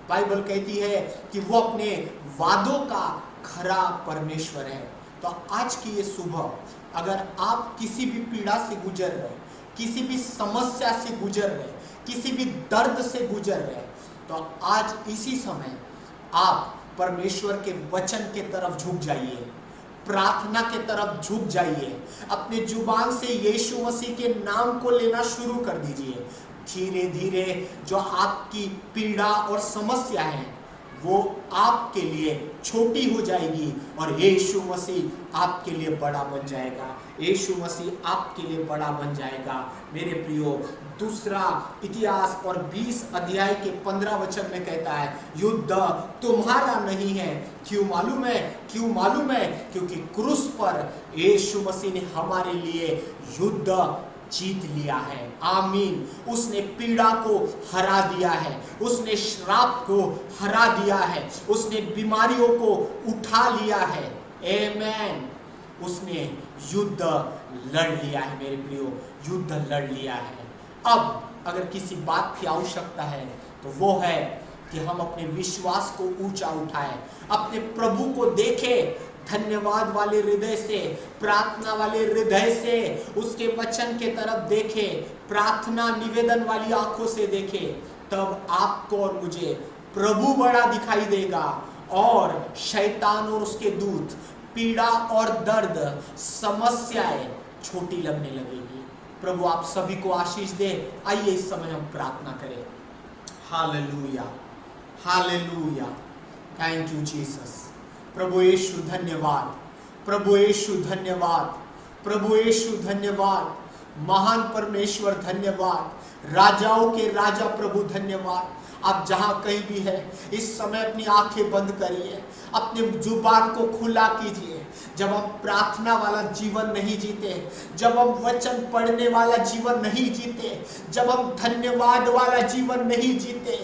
बाइबल कहती है कि वो अपने वादों का खरा परमेश्वर है। तो आज की ये सुबह अगर आप किसी भी पीड़ा से गुजर रहे, किसी भी समस्या से गुजर रहे, किसी भी दर्द से गुजर रहे, तो आज इसी समय आप परमेश्वर के वचन के तरफ झुक जाइए, प्रार्थना के तरफ झुक जाइए, अपने जुबान से यीशु मसीह के नाम को लेना शुरू कर दीजिए। धीरे धीरे जो आपकी पीड़ा और समस्या है वो आपके लिए छोटी हो जाएगी और यीशु मसीह आपके लिए बड़ा बन जाएगा। यीशु मसीह आपके लिए बड़ा बन जाएगा। मेरे प्रियो, दूसरा इतिहास और 20 अध्याय के 15 वचन में कहता है, युद्ध तुम्हारा नहीं है। क्यों मालूम है? क्यों मालूम है? क्योंकि क्रूस पर यीशु मसीह ने हमारे लिए युद्ध जीत लिया है। आमीन। उसने पीड़ा को हरा दिया है, उसने श्राप को हरा दिया है, उसने बीमारियों को उठा लिया है। आमीन। उसने युद्ध लड़ लिया है। मेरे प्रियो, युद्ध लड़ लिया है। अब अगर किसी बात की आवश्यकता है तो वो है कि हम अपने विश्वास को ऊंचा उठाएं, अपने प्रभु को देखें धन्यवाद वाले हृदय से, प्रार्थना वाले हृदय से, उसके वचन के तरफ देखें, प्रार्थना निवेदन वाली आंखों से देखें। तब आपको और मुझे प्रभु बड़ा दिखाई देगा और शैतान और उसके दूत, पीड़ा और दर्द, समस्याएं छोटी लगने लगेगी। प्रभु आप सभी को आशीष दे। आइए इस समय हम प्रार्थना करें। Hallelujah, hallelujah. Thank you Jesus. प्रभु यीशु धन्यवाद, प्रभु यीशु धन्यवाद, प्रभु यीशु धन्यवाद। महान परमेश्वर धन्यवाद, राजाओं के राजा प्रभु धन्यवाद। आप जहां कहीं भी है इस समय अपनी आंखें बंद करिए, अपने जुबान को खुला कीजिए। जब हम प्रार्थना वाला जीवन नहीं जीते, जब हम वचन पढ़ने वाला जीवन नहीं जीते, जब हम धन्यवाद वाला जीवन नहीं जीते,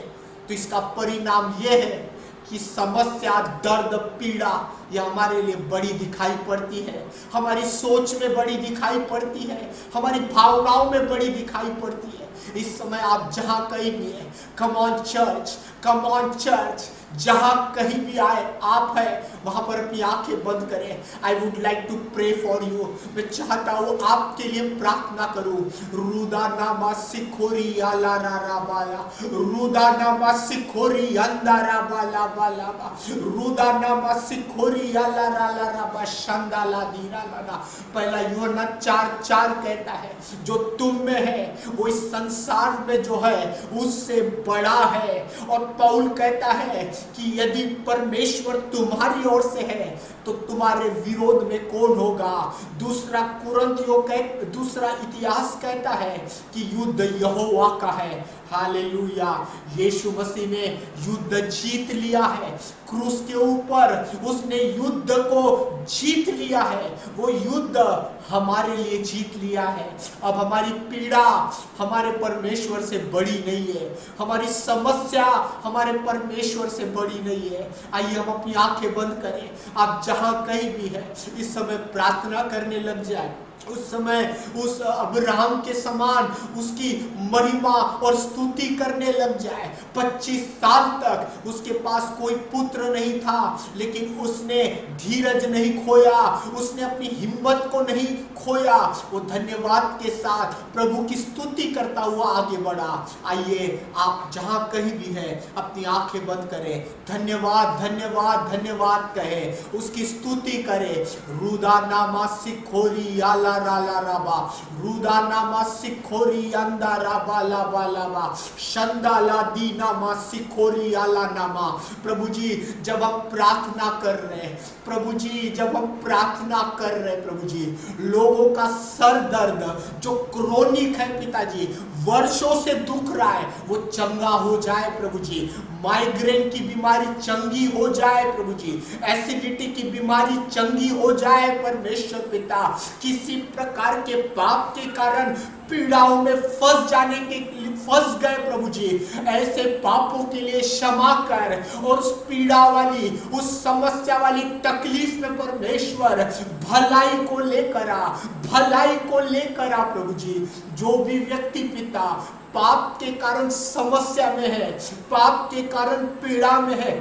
तो इसका परिणाम यह है कि समस्या, दर्द, पीड़ा यह हमारे लिए बड़ी दिखाई पड़ती है, हमारी सोच में बड़ी दिखाई पड़ती है, हमारी भावनाओं में बड़ी दिखाई पड़ती है। इस समय आप जहां कहीं भी है, come on church, come on church, जहां कहीं भी आए आप है वहां पर अपनी आंखें बंद करें। I would like to pray for you. मैं चाहता हूं आपके लिए प्रार्थना करूं। रुदा नामा सिखोरी आला रा बाला, रुदा नामा सिखोरी अंदारा बाला बाला बा, रुदा नामा सिखोरी आला रा बा शंदाला दीरा लाना। पहला यूहन्ना 4:4 कहता है, जो तुम में है वो इस संसार में जो है उससे बड़ा है। और पौल कहता है कि यदि परमेश्वर तुम्हारी ओर से है तो तुम्हारे विरोध में कौन होगा। दूसरा इतिहास कहता है कि युद्ध यहोवा का है। हालेलुया, यीशु मसीह ने युद्ध जीत लिया है क्रूस के ऊपर, उसने युद्ध को जीत लिया है। वो युद्ध हमारे लिए जीत लिया है। अब हमारी पीड़ा हमारे परमेश्वर से बड़ी नहीं है, हमारी समस्या हमारे परमेश्वर से बड़ी नहीं है। आइए हम अपनी आंखें बंद करें। आप जहां कहीं भी है इस समय प्रार्थना करने लग जाए। उस समय उस अब्राहम के समान उसकी महिमा और स्तुति करने लग जाए। 25 साल तक उसके पास कोई पुत्र नहीं था, लेकिन उसने धीरज नहीं खोया, उसने अपनी हिम्मत को नहीं खोया। वो धन्यवाद के साथ प्रभु की स्तुति करता हुआ आगे बढ़ा। आइए आप जहां कहीं भी है अपनी आंखें बंद करें, धन्यवाद धन्यवाद धन्यवाद कहे, उसकी स्तुति करे। रुदा नामा सिखोरी आला राला राबा, रुदा नामा सिखोरी अंदा राबा लाबा लाबा, शंदाला दी नामा सिखोरी आला नामा। प्रभु जी जब हम प्रार्थना कर रहे हैं, प्रभु जी जब हम प्रार्थना कर रहे हैं, प्रभु जी लोगों का सर दर्द जो क्रोनिक है पिताजी, वर्षों से दुख रहा है, वो चंगा हो जाए प्रभु जी। माइग्रेन की बीमारी चंगी हो जाए प्रभु जी, एसिडिटी की बीमारी चंगी हो जाए परमेश्वर पिता। किसी प्रकार के पाप के कारण पीड़ाओं में फंस गए प्रभु जी, ऐसे पापों के लिए क्षमा कर और उस पीड़ा वाली, उस समस्या वाली तकलीफ में परमेश्वर भलाई को लेकर आ, भलाई को लेकर आ प्रभु जी। जो भी व्यक्ति पिता पाप के कारण समस्या में है, पाप के कारण पीड़ा में है,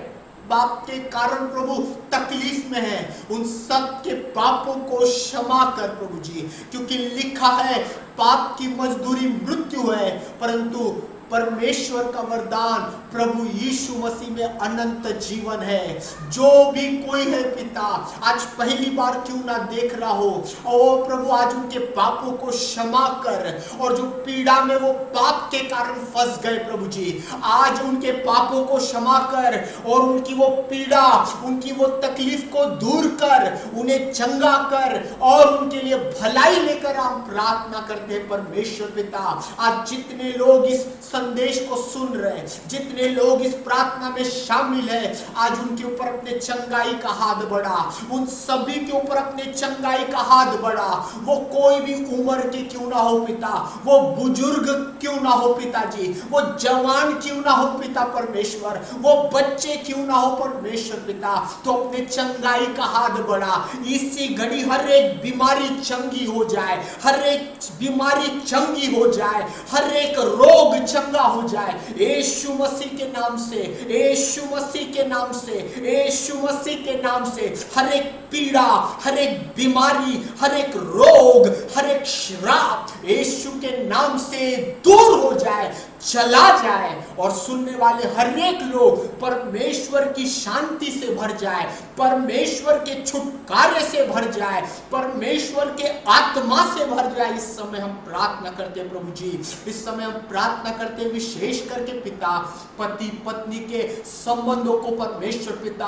पाप के कारण प्रभु तकलीफ में है, उन सब के पापों को क्षमा कर प्रभु जी। क्योंकि लिखा है पाप की मजदूरी मृत्यु है, परंतु परमेश्वर का वरदान प्रभु यीशु मसीह में अनंत जीवन है। जो भी कोई है पिता आज पहली बार क्यों ना देख रहा हो, ओ प्रभु आज उनके पापों को क्षमा कर, और जो पीड़ा में वो पाप के कारण फंस गए प्रभु जी, आज उनके पापों को क्षमा कर और उनकी वो पीड़ा, उनकी वो तकलीफ को दूर कर, उन्हें चंगा कर और उनके लिए भलाई लेकर हम प्रार्थना करते हैं परमेश्वर पिता। आज जितने लोग इस संदेश को सुन रहे हैं, जितने लोग इस प्रार्थना में शामिल है, आज उनके ऊपर अपने चंगाई का हाथ बढ़ा, उन सभी के ऊपर अपने चंगाई का हाथ बढ़ा। वो कोई भी उम्र के क्यों ना हो पिता, वो बुजुर्ग क्यों ना हो पिताजी, वो जवान क्यों ना हो पिता परमेश्वर, वो बच्चे क्यों ना हो परमेश्वर पिता, तो अपने चंगाई का हाथ बढ़ा। इसी घड़ी हर एक बीमारी चंगी हो जाए, हर एक बीमारी चंगी हो जाए, हर एक रोग चंगा हो जाए यीशु मसीह के नाम से, यीशु मसीह के नाम से, यीशु मसीह के नाम से। हर एक पीड़ा, हर एक बीमारी, हर एक रोग, हर एक श्राप यीशु के नाम से दूर हो जाए, चला जाए, और सुनने वाले हर एक लोग परमेश्वर की शांति से भर जाए, परमेश्वर के छुटकारे से भर जाए, परमेश्वर के आत्मा से भर जाए। इस समय हम प्रार्थना करते हैं प्रभु जी, इस समय हम प्रार्थना करते हैं विशेष करके पिता पति पत्नी के संबंधों को परमेश्वर पिता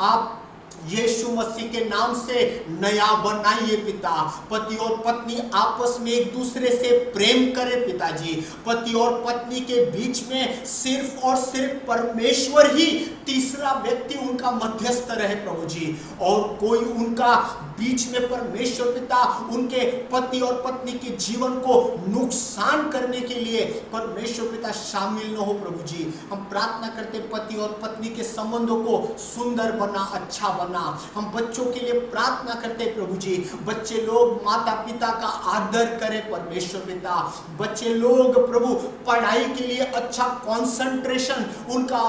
आप यीशु मसीह के नाम से नया बनाइए पिता। पति और पत्नी आपस में एक दूसरे से प्रेम करें पिताजी। पति और पत्नी के बीच में सिर्फ और सिर्फ परमेश्वर ही तीसरा व्यक्ति उनका मध्यस्थ रहे प्रभु जी, और कोई उनका बीच में परमेश्वर पिता उनके पति और पत्नी के जीवन को नुकसान करने के लिए परमेश्वर पिता शामिल न हो प्रभु जी। हम प्रार्थना करते पति और पत्नी के संबंधों को सुंदर बना, अच्छा बना। हम बच्चों के लिए प्रार्थना करते प्रभु जी, बच्चे लोग माता पिता का आदर करें परमेश्वर पिता। बच्चे लोग प्रभु पढ़ाई के लिए अच्छा कंसंट्रेशन उनका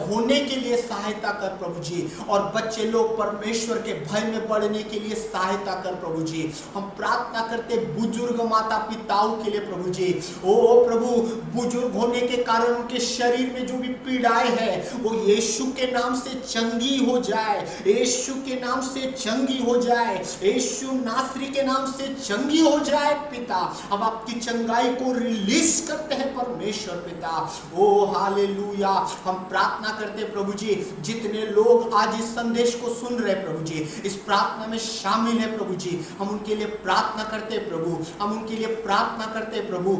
होने के लिए सहायता कर प्रभु जी, और बच्चे लोग परमेश्वर के भय में बढ़ने के लिए लिए सहायता कर प्रभु जी। हम प्रार्थना करते बुजुर्ग माता पिताओं के लिए प्रभु जी। ओ प्रभु, बुजुर्ग होने के कारण उनके शरीर में जो भी पीड़ाएं हैं वो यीशु के नाम से चंगी हो जाए, यीशु के नाम से चंगी हो जाए, यीशु नासरी के नाम से चंगी हो जाए पिता। हम आपकी चंगाई को रिलीज करते हैं परमेश्वर पिता। ओ हालेलुया। हम प्रार्थना करते प्रभु जी, जितने लोग आज इस संदेश को सुन रहे प्रभु जी, इस प्रार्थना में शामिल है प्रभु जी, हम उनके लिए प्रार्थना करते प्रभु, हम उनके लिए प्रार्थना करते प्रभु।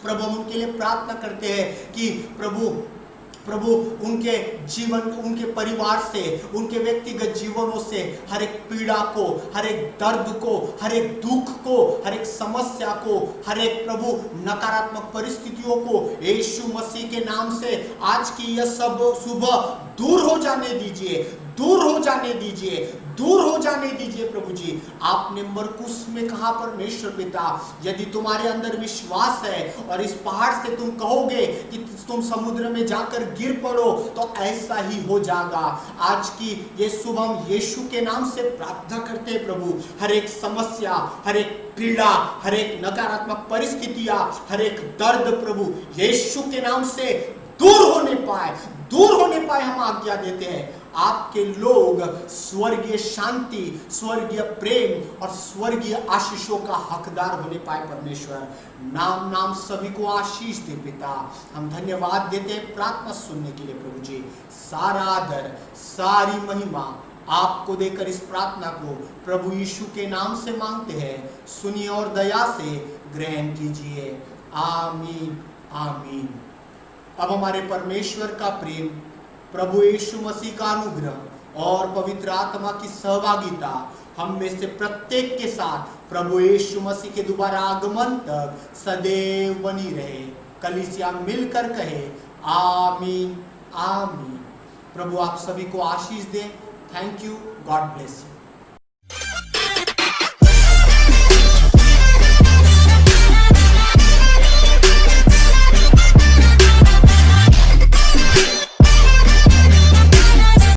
प्रभु हम उनके लिए प्रार्थना करते हैं कि प्रभु उनके जीवन, उनके परिवार से, उनके व्यक्तिगत जीवनों से हर एक पीड़ा को, हर एक दर्द को, हर एक दुख को, हर एक समस्या को, हर एक प्रभु नकारात्मक परिस्थितियों को यीशु मसीह के नाम से आज की यह सब सुबह दूर हो जाने दीजिए, दूर हो जाने दीजिए, दूर हो जाने दीजिए प्रभु जी। आपने मरकुस में कहा परमेश्वर पिता, यदि तुम्हारे अंदर विश्वास है और इस पहाड़ से तुम कहोगे कि तुम समुद्र में जाकर गिर पड़ो तो ऐसा ही हो जाएगा। आज की ये सुबह हम यीशु के नाम से प्रार्थना करते हैं प्रभु, हर एक समस्या, हर एक पीड़ा, हर एक नकारात्मक परिस्थितियां, हर एक दर्द प्रभु यीशु के नाम से दूर होने पाए, दूर होने पाए हम आज्ञा देते हैं। आपके लोग स्वर्गीय शांति, स्वर्गीय प्रेम और स्वर्गीय आशीषों का हकदार होने पाए परमेश्वर। नाम सभी को आशीष दे पिता। हम धन्यवाद देते हैं प्रार्थना सुनने के लिए प्रभु जी। सारा आदर, सारी महिमा आपको देकर इस प्रार्थना को प्रभु यीशु के नाम से मांगते हैं। सुनिए और दया से ग्रहण कीजिए। आमीन, आमीन। अब हमारे परमेश्वर का प्रेम, प्रभु यीशु मसीह का अनुग्रह और पवित्र आत्मा की सहभागिता हम में से प्रत्येक के साथ प्रभु यीशु मसीह के दोबारा आगमन तक सदैव बनी रहे। कलीसिया मिलकर कहे आमीन, आमीन। प्रभु आप सभी को आशीष दे। Thank you. God bless you.